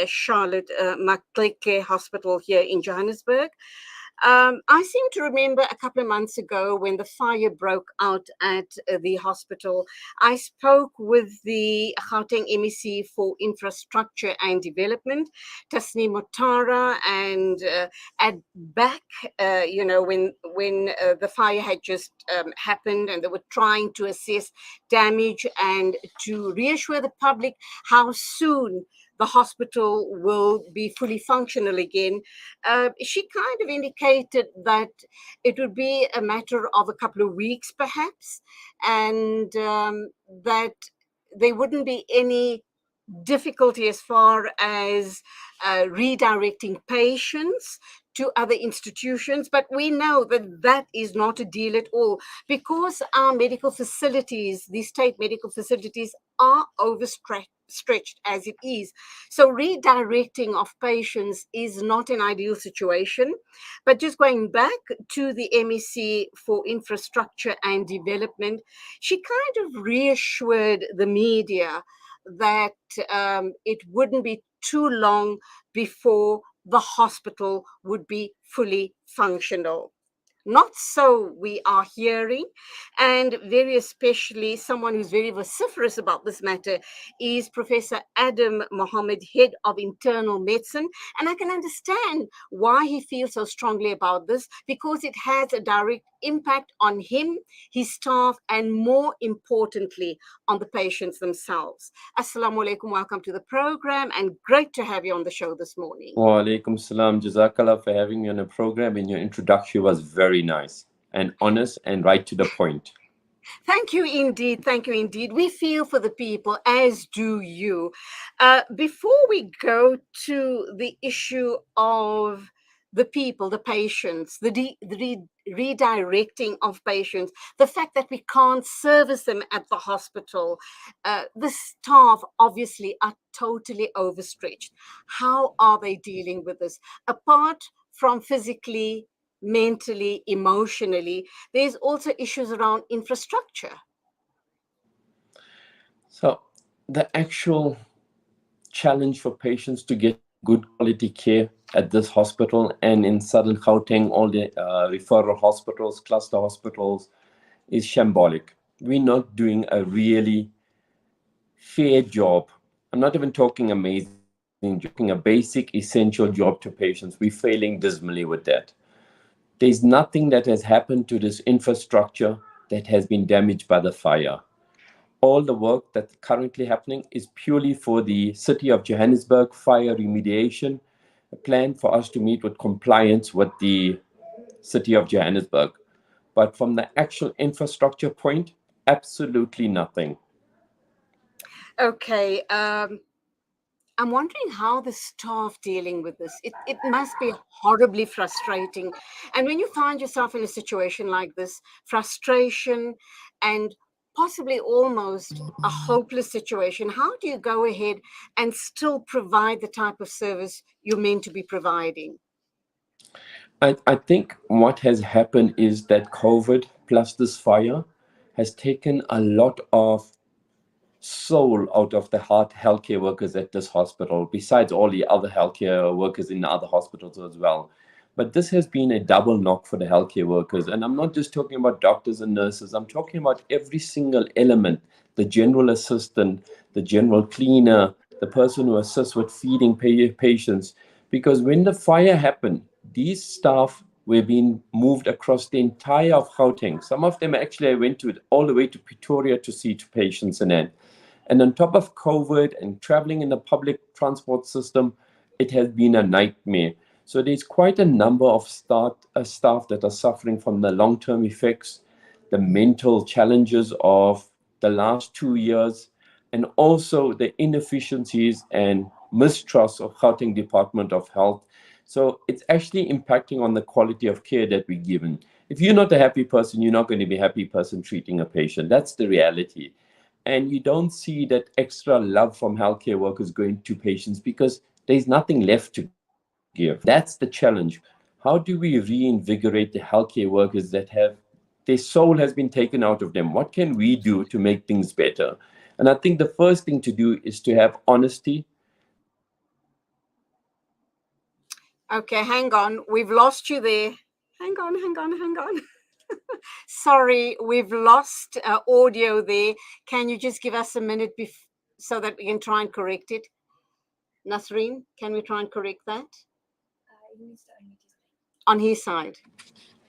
Charlotte Macleke Hospital here in Johannesburg. I seem to remember a couple of months ago when the fire broke out at the hospital, I spoke with the Gauteng MEC for Infrastructure and Development, Tasneem Motara, and back, when the fire had just happened and they were trying to assess damage and to reassure the public how soon the hospital will be fully functional again. She kind of indicated that it would be a matter of a couple of weeks, perhaps, and that there wouldn't be any difficulty as far as redirecting patients to other institutions. But we know that that is not a deal at all, because our medical facilities, these state medical facilities, are overstretched as it is. So redirecting of patients is not an ideal situation. But just going back to the MEC for Infrastructure and Development, she kind of reassured the media that it wouldn't be too long before the hospital would be fully functional. Not so, we are hearing, and very especially someone who's very vociferous about this matter is Professor Adam Mohammed, head of internal medicine. And I can understand why he feels so strongly about this, because it has a direct impact on him, his staff, and more importantly, on the patients themselves. Assalamu alaikum, welcome to the program, and great to have you on the show this morning. Wa alaikum salam. Jazakallah for having me on the program, and your introduction was very nice and honest and right to the point. Thank you indeed. Thank you indeed. We feel for the people, as do you. Before we go to the issue of the people, the patients, the redirecting of patients, the fact that we can't service them at the hospital, the staff obviously are totally overstretched. How are they dealing with this? Apart from physically, mentally, emotionally, there's also issues around infrastructure. So the actual challenge for patients to get good quality care at this hospital and in Southern Gauteng, all the referral hospitals, cluster hospitals, is shambolic. We're not doing a really fair job. I'm not even talking amazing, talking a basic, essential job to patients. We're failing dismally with that. There's nothing that has happened to this infrastructure that has been damaged by the fire. All the work that's currently happening is purely for the City of Johannesburg fire remediation, a plan for us to meet with compliance with the City of Johannesburg. But from the actual infrastructure point, absolutely nothing. Okay. I'm wondering how the staff dealing with this. It must be horribly frustrating. And when you find yourself in a situation like this, frustration and possibly almost a hopeless situation, how do you go ahead and still provide the type of service you're meant to be providing? I think what has happened is that COVID plus this fire has taken a lot of soul out of the healthcare workers at this hospital, besides all the other healthcare workers in the other hospitals as well. But this has been a double knock for the healthcare workers. And I'm not just talking about doctors and nurses. I'm talking about every single element, the general assistant, the general cleaner, the person who assists with feeding patients. Because when the fire happened, these staff were being moved across the entire of Gauteng. Some of them actually I went to all the way to Pretoria to see to patients and then. And on top of COVID and traveling in the public transport system, it has been a nightmare. So there's quite a number of staff that are suffering from the long-term effects, the mental challenges of the last 2 years, and also the inefficiencies and mistrust of Gauteng Department of Health. So it's actually impacting on the quality of care that we're given. If you're not a happy person, you're not going to be a happy person treating a patient. That's the reality. And you don't see that extra love from healthcare workers going to patients because there's nothing left to give. That's the challenge. How do we reinvigorate the healthcare workers that have their soul has been taken out of them? What can we do to make things better? And I think the first thing to do is to have honesty, Okay, hang on. We've lost you there. Hang on. Sorry, we've lost audio there. Can you just give us a minute so that we can try and correct it? Nasreen, can we try and correct that? On his side.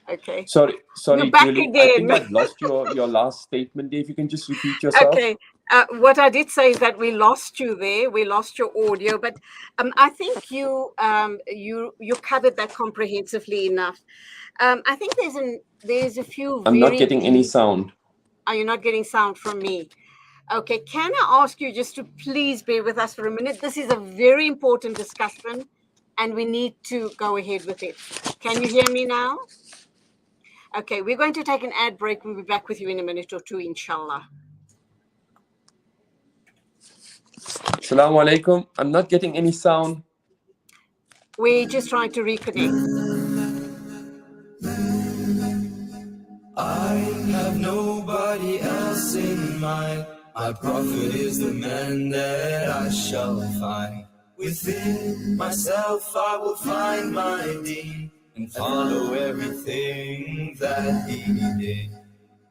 Okay. Sorry, You're back Julie. I think again. I've lost your last statement. If you can just repeat yourself. Okay. What I did say is that we lost you there. We lost your audio, but I think you covered that comprehensively enough. I think there's a few I'm not getting any sound. Are you not getting sound from me? Okay. Can I ask you just to please bear with us for a minute? This is a very important discussion, and we need to go ahead with it. Can you hear me now? Okay, we're going to take an ad break. We'll be back with you in a minute or two, inshallah. Assalamu alaikum. I'm not getting any sound. We're just trying to reconnect. I have nobody else in mind. My prophet is the man that I shall find. Within myself I will find my deen and follow everything that he did.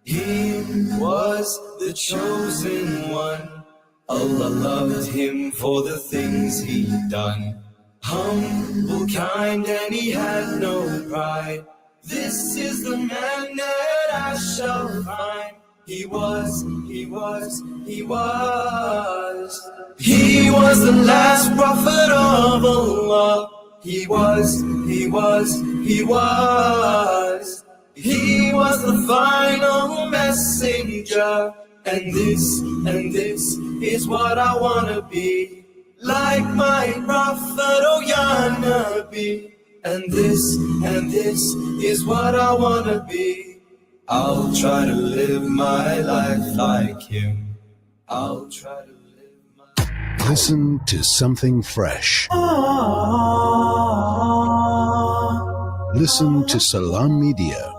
He was the chosen one. Allah loved him for the things he done. Humble, kind, and he had no pride. This is the man that I shall find. He was the last prophet of Allah. He was the final messenger. And this is what I wanna be. Like my prophet, oh ya Nabi. And this is what I wanna be. I'll try to live my life like him. I'll try to live my... Listen to something fresh. Listen to Salam Media.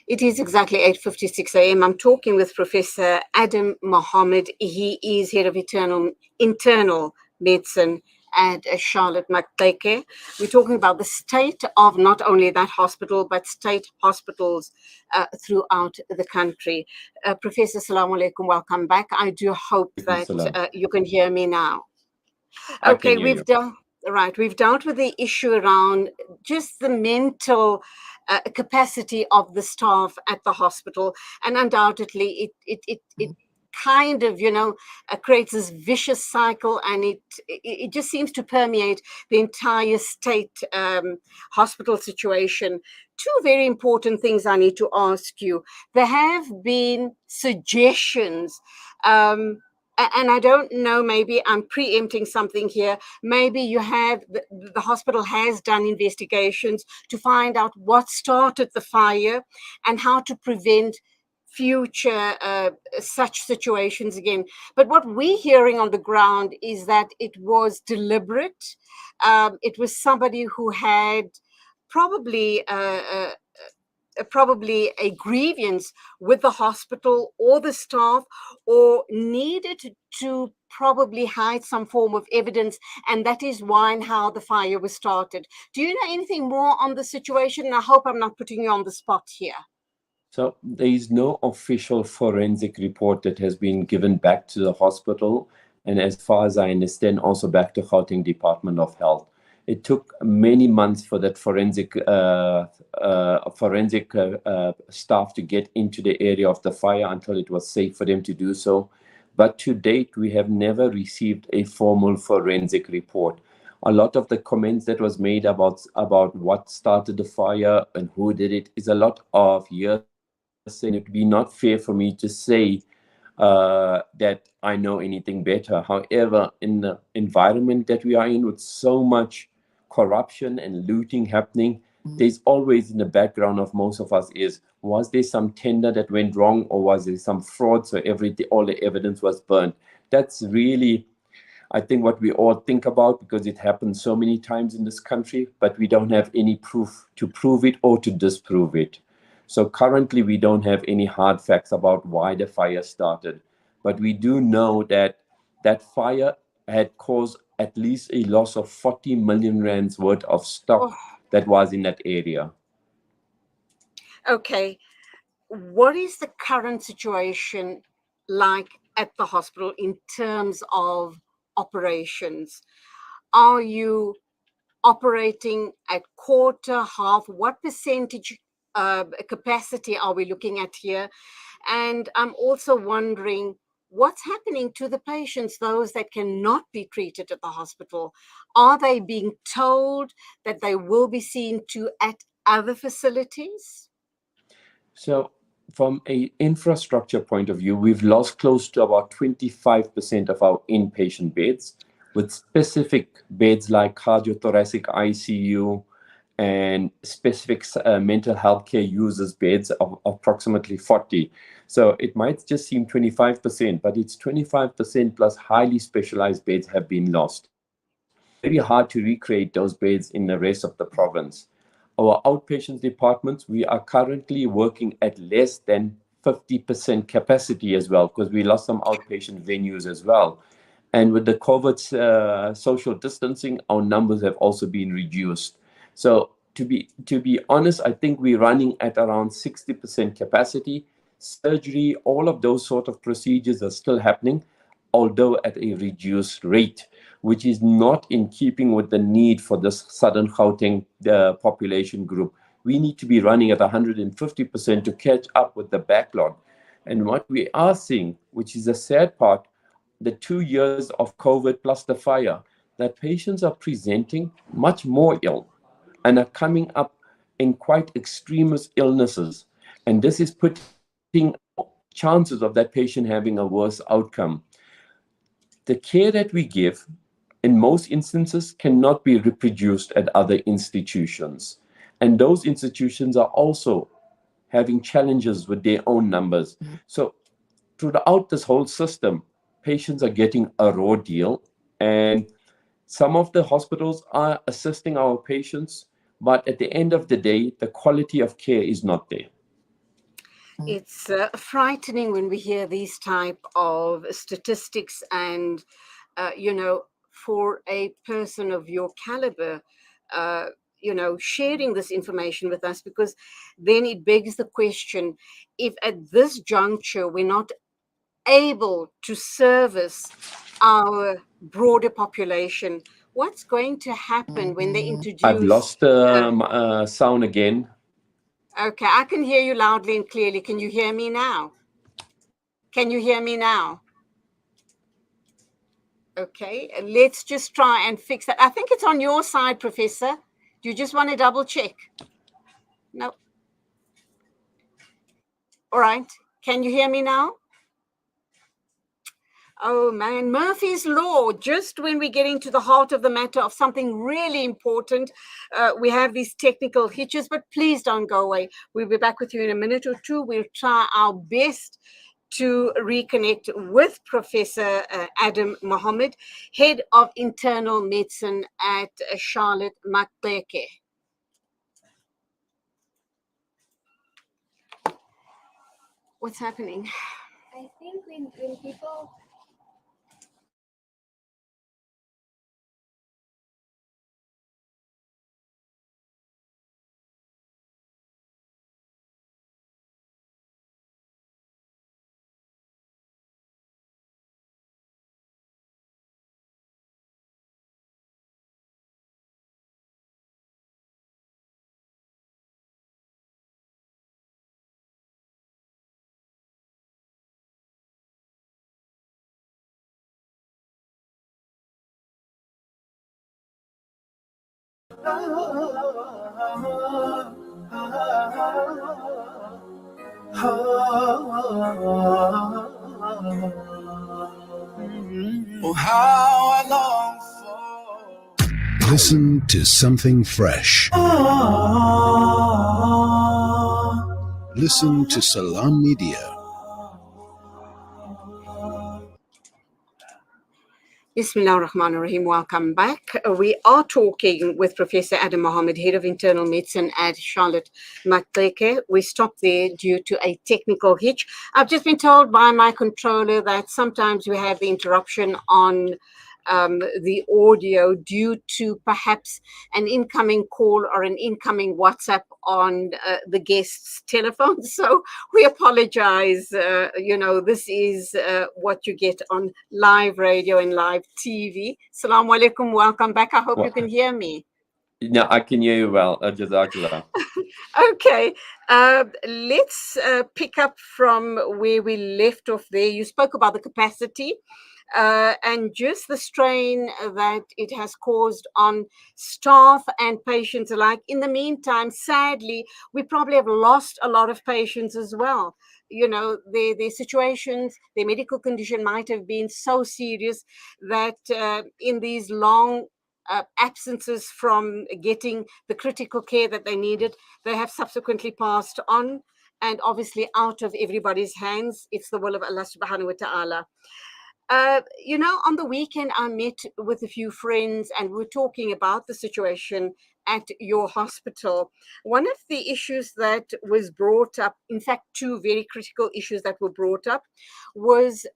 It is exactly 8:56 a.m. I'm talking with Professor Adam Mohammed. He is head of internal medicine at Charlotte Mactaike. We're talking about the state of not only that hospital, but state hospitals throughout the country. Professor, Assalamu alaikum, welcome back. I do hope that you can hear me now. Okay, we've dealt with the issue around just the mental capacity of the staff at the hospital, and undoubtedly it kind of creates this vicious cycle, and it just seems to permeate the entire state hospital situation. Two very important things I need to ask you. There have been suggestions, and I don't know, maybe I'm preempting something here. Maybe you have, the hospital has done investigations to find out what started the fire and how to prevent future such situations again. But what we're hearing on the ground is that it was deliberate. It was somebody who had probably a grievance with the hospital or the staff, or needed to probably hide some form of evidence, and that is why and how the fire was started. Do you know anything more on the situation? And I hope I'm not putting you on the spot here. So there is no official forensic report that has been given back to the hospital, and as far as I understand, also back to Gauteng Department of Health. It took many months for that forensic staff to get into the area of the fire until it was safe for them to do so. But to date, we have never received a formal forensic report. A lot of the comments that was made about what started the fire and who did it is a lot of hearsay. It would be not fair for me to say that I know anything better. However, in the environment that we are in, with so much corruption and looting happening, there's always in the background of most of us is, was there some tender that went wrong, or was there some fraud, so all the evidence was burned? That's really, I think, what we all think about, because it happens so many times in this country, but we don't have any proof to prove it or to disprove it. So currently we don't have any hard facts about why the fire started, but we do know that that fire had caused at least a loss of 40 million rands worth of stock that was in that area. Okay. What is the current situation like at the hospital in terms of operations? Are you operating at quarter, half? What percentage capacity are we looking at here? And I'm also wondering what's happening to the patients, those that cannot be treated at the hospital. Are they being told that they will be seen to at other facilities? So from a infrastructure point of view, we've lost close to about 25% of our inpatient beds, with specific beds like cardiothoracic ICU and specific mental health care users beds of approximately 40. So it might just seem 25%, but it's 25% plus highly specialized beds have been lost. Very hard to recreate those beds in the rest of the province. Our outpatient departments, we are currently working at less than 50% capacity as well, because we lost some outpatient venues as well. And with the COVID social distancing, our numbers have also been reduced. So to be honest, I think we're running at around 60% capacity. Surgery, all of those sort of procedures are still happening, although at a reduced rate, which is not in keeping with the need for this Southern Gauteng population group. We need to be running at 150% to catch up with the backlog. And what we are seeing, which is the sad part, the 2 years of COVID plus the fire, that patients are presenting much more ill and are coming up in quite extremist illnesses. And this is putting chances of that patient having a worse outcome. The care that we give, in most instances, cannot be reproduced at other institutions. And those institutions are also having challenges with their own numbers. So throughout this whole system, patients are getting a raw deal, and some of the hospitals are assisting our patients, but at the end of the day, the quality of care is not there. It's frightening when we hear these type of statistics, and for a person of your caliber, sharing this information with us, because then it begs the question: if at this juncture we're not able to service our broader population, what's going to happen when they introduce? I've lost the sound again. Okay, I can hear you loudly and clearly. Can you hear me now? Can you hear me now? Okay, let's just try and fix that. I think it's on your side, Professor. Do you just want to double check? No. All right. Can you hear me now? Oh man, Murphy's Law. Just when we get into the heart of the matter of something really important, we have these technical hitches, but please don't go away. We'll be back with you in a minute or two. We'll try our best to reconnect with Professor Adam Mohammed, Head of Internal Medicine at Charlotte Maxeke. What's happening? I think when people Oh, how I long for. Listen to something fresh. Listen to Salam Media. Bismillah ar-Rahman ar-Rahim. Welcome back. We are talking with Professor Adam Mohammed, Head of Internal Medicine at Charlotte Maxeke. We stopped there due to a technical hitch. I've just been told by my controller that sometimes we have the interruption on the audio due to perhaps an incoming call or an incoming WhatsApp on the guest's telephone. So we apologize. This is what you get on live radio and live TV. Assalamu alaikum. Welcome back. I hope you can hear me. No, I can hear you well. Jazakallah. Okay, let's pick up from where we left off there. You spoke about the capacity and just the strain that it has caused on staff and patients alike. In the meantime, sadly, we probably have lost a lot of patients as well. Their situations, their medical condition might have been so serious that in these long absences from getting the critical care that they needed, they have subsequently passed on, and obviously out of everybody's hands. It's the will of Allah subhanahu wa ta'ala. On the weekend, I met with a few friends and we were talking about the situation at your hospital. One of the issues that was brought up, in fact, two very critical issues that were brought up was,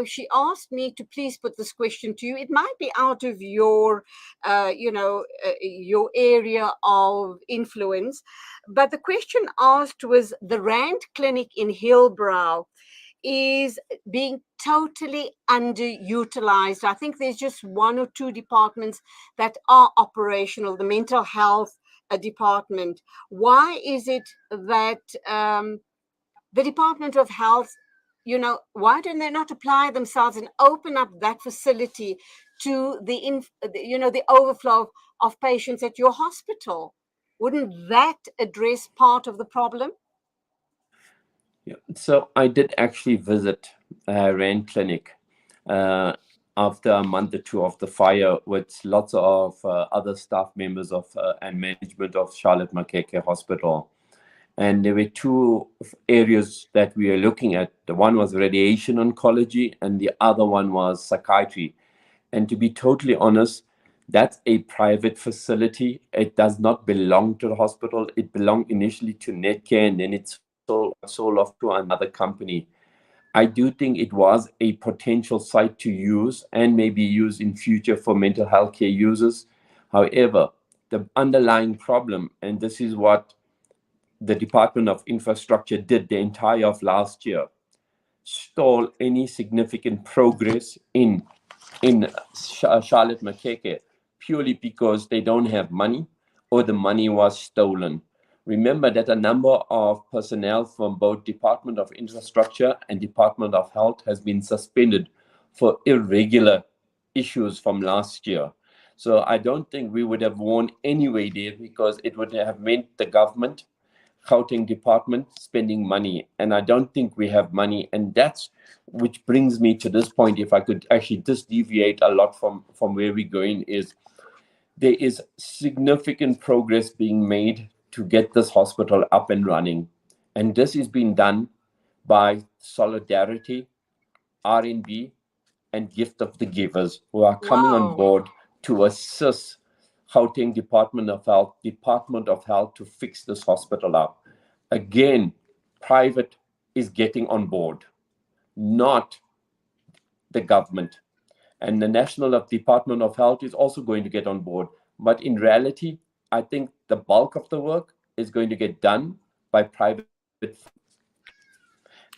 she asked me to please put this question to you. It might be out of your area of influence, but the question asked was the Rand Clinic in Hillbrow is being totally underutilized. I think there's just one or two departments that are operational, the mental health department. Why is it that the Department of Health, why don't they not apply themselves and open up that facility to the overflow of patients at your hospital? Wouldn't that address part of the problem? Yeah. So I did actually visit Rand Clinic after a month or two of the fire with lots of other staff members of and management of Charlotte Makeke Hospital. And there were two areas that we were looking at. The one was radiation oncology and the other one was psychiatry. And to be totally honest, that's a private facility. It does not belong to the hospital. It belonged initially to Netcare, and then it's sold off to another company. I do think it was a potential site to use and maybe use in future for mental health care users. However, the underlying problem, and this is what the Department of Infrastructure did the entire of last year, stall any significant progress in Charlotte Makeke purely because they don't have money or the money was stolen. Remember that a number of personnel from both Department of Infrastructure and Department of Health has been suspended for irregular issues from last year. So I don't think we would have won anyway there because it would have meant the government, Gauteng department, spending money. And I don't think we have money. And that's which brings me to this point, if I could actually just deviate a lot from where we're going, is there is significant progress being made to get this hospital up and running. And this is being done by Solidarity, RNB, and Gift of the Givers, who are coming on board to assist Gauteng Department of Health to fix this hospital up. Again, private is getting on board, not the government. And the National Department of Health is also going to get on board. But in reality, I think the bulk of the work is going to get done by private.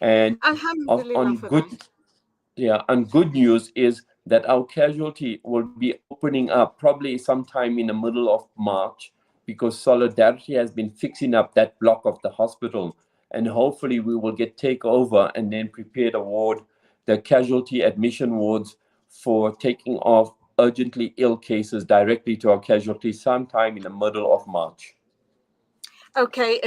And on good news is that our casualty will be opening up probably sometime in the middle of March, because Solidarity has been fixing up that block of the hospital. And hopefully we will take over and then prepare to award the casualty admission wards for taking off urgently ill cases directly to our casualty sometime in the middle of March. Okay,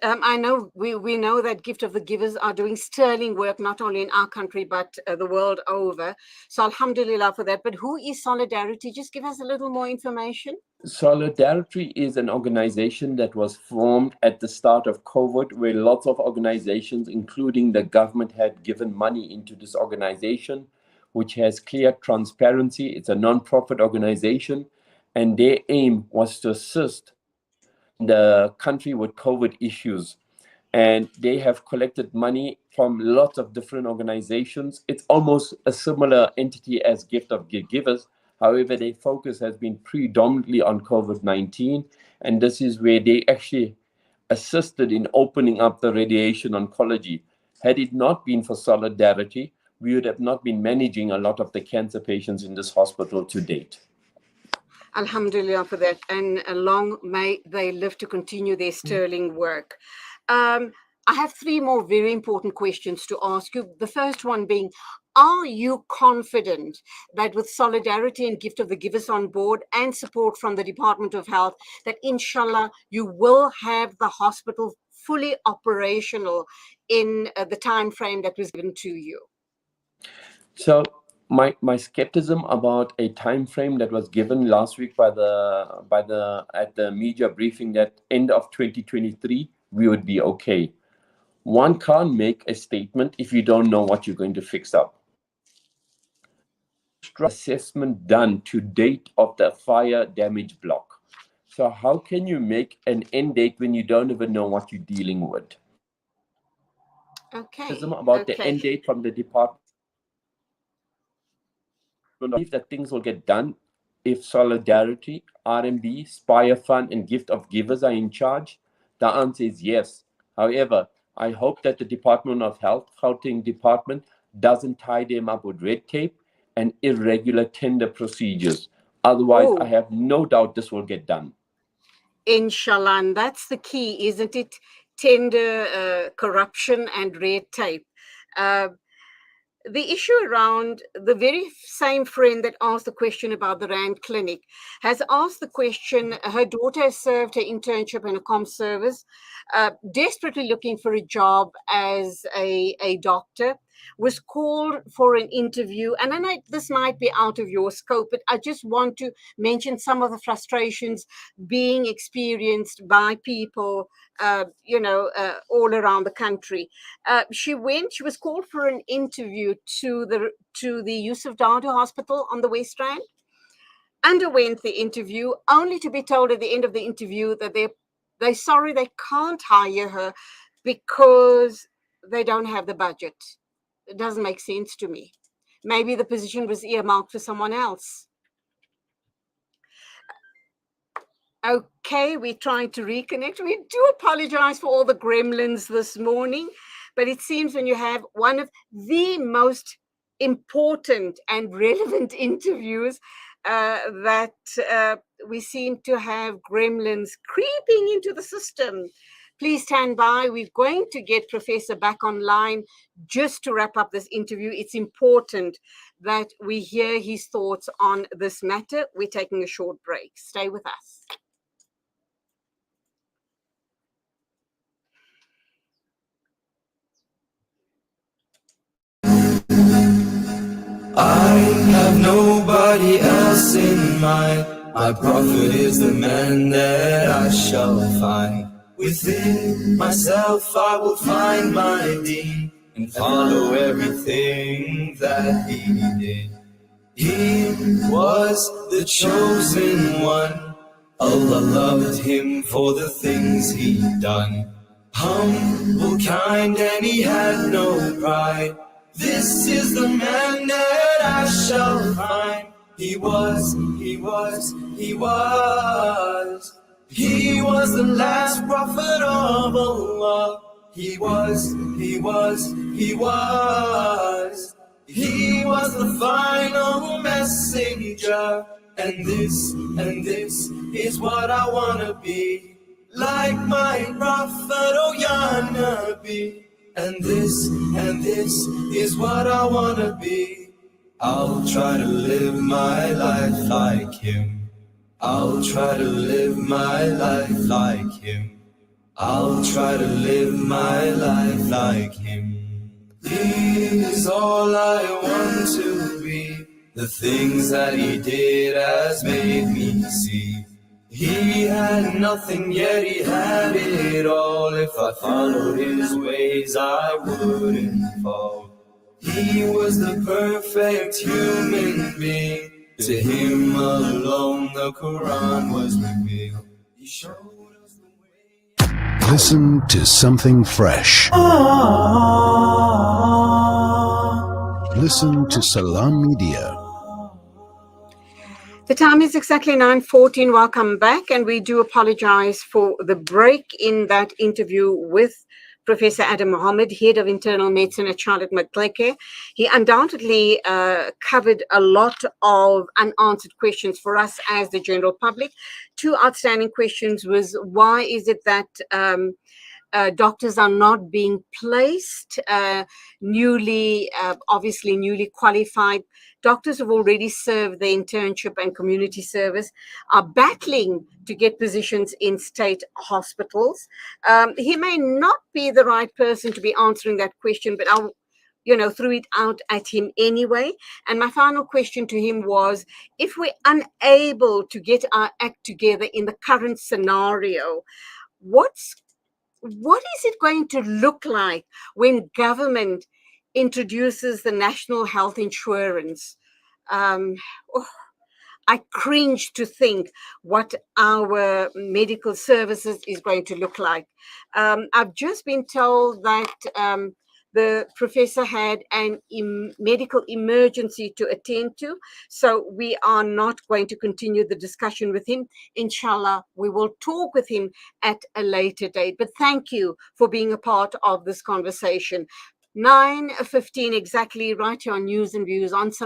I know we know that Gift of the Givers are doing sterling work, not only in our country, but the world over. So alhamdulillah for that. But who is Solidarity? Just give us a little more information. Solidarity is an organization that was formed at the start of COVID, where lots of organizations, including the government, had given money into this organization, which has clear transparency. It's a non-profit organization, and their aim was to assist the country with COVID issues. and they have collected money from lots of different organizations. It's almost a similar entity as Gift of Givers. However, their focus has been predominantly on COVID-19, and this is where they actually assisted in opening up the radiation oncology. Had it not been for Solidarity, we would have not been managing a lot of the cancer patients in this hospital to date. Alhamdulillah for that, and long may they live to continue their sterling work. I have three more very important questions to ask you. The first one being, are you confident that with Solidarity and Gift of the Givers on board and support from the Department of Health, that inshallah you will have the hospital fully operational in the time frame that was given to you? So my skepticism about a time frame that was given last week at the media briefing that end of 2023 we would be okay. One can't make a statement if you don't know what you're going to fix up. Assessment done to date of the fire damage block. So how can you make an end date when you don't even know what you're dealing with? Okay. About the end date from the department. I believe that things will get done if Solidarity, RMB, Spire Fund, and Gift of Givers are in charge. The answer is yes. However, I hope that the Department of Health, Gauteng Department, doesn't tie them up with red tape and irregular tender procedures. Otherwise, I have no doubt this will get done. Inshallah, and that's the key, isn't it? Tender corruption and red tape. The issue around the very same friend that asked the question about the Rand Clinic has asked the question. Her daughter has served her internship in a comm service, desperately looking for a job as a doctor, was called for an interview. And I know this might be out of your scope, but I just want to mention some of the frustrations being experienced by people, all around the country. She was called for an interview to the Yusuf Dadu Hospital on the West Rand, underwent the interview, only to be told at the end of the interview that they're sorry they can't hire her because they don't have the budget. It doesn't make sense to me. Maybe the position was earmarked for someone else. Okay, we're trying to reconnect. We do apologize for all the gremlins this morning, but it seems when you have one of the most important and relevant interviews that we seem to have gremlins creeping into the system. Please stand by. We're going to get Professor back online just to wrap up this interview. It's important that we hear his thoughts on this matter. We're taking a short break. Stay with us. I have nobody else in mind. My prophet is the man that I shall find. Within myself I will find my deen and follow everything that he did. He was the chosen one. Allah loved him for the things he'd done. Humble, kind, and he had no pride. This is the man that I shall find. He was the last prophet of Allah. He was the final messenger. And this is what I wanna be, like my prophet, oh ya Nabi. And this is what I wanna be. I'll try to live my life like him. I'll try to live my life like him. I'll try to live my life like him. He is all I want to be. The things that he did has made me see. He had nothing, yet he had it all. If I followed his ways, I wouldn't fall. He was the perfect human being. To him alone the Quran was revealed. He showed us the way. Listen to something fresh. Listen to Salam Media. The time is exactly 9:14. Welcome back, and we do apologize for the break in that interview with Professor Adam Mohammed, Head of Internal Medicine at Charlotte McClicker. He undoubtedly covered a lot of unanswered questions for us as the general public. Two outstanding questions was, why is it that doctors are not being placed, obviously newly qualified doctors who've already served the internship and community service are battling to get positions in state hospitals. He may not be the right person to be answering that question, but I'll threw it out at him anyway. And my final question to him was, if we're unable to get our act together in the current scenario, what is it going to look like when government introduces the national health insurance? I cringe to think what our medical services is going to look like. I've just been told that the professor had a medical emergency to attend to, so we are not going to continue the discussion with him. Inshallah, we will talk with him at a later date. But thank you for being a part of this conversation. 9:15 exactly, right here on News and Views on Salam.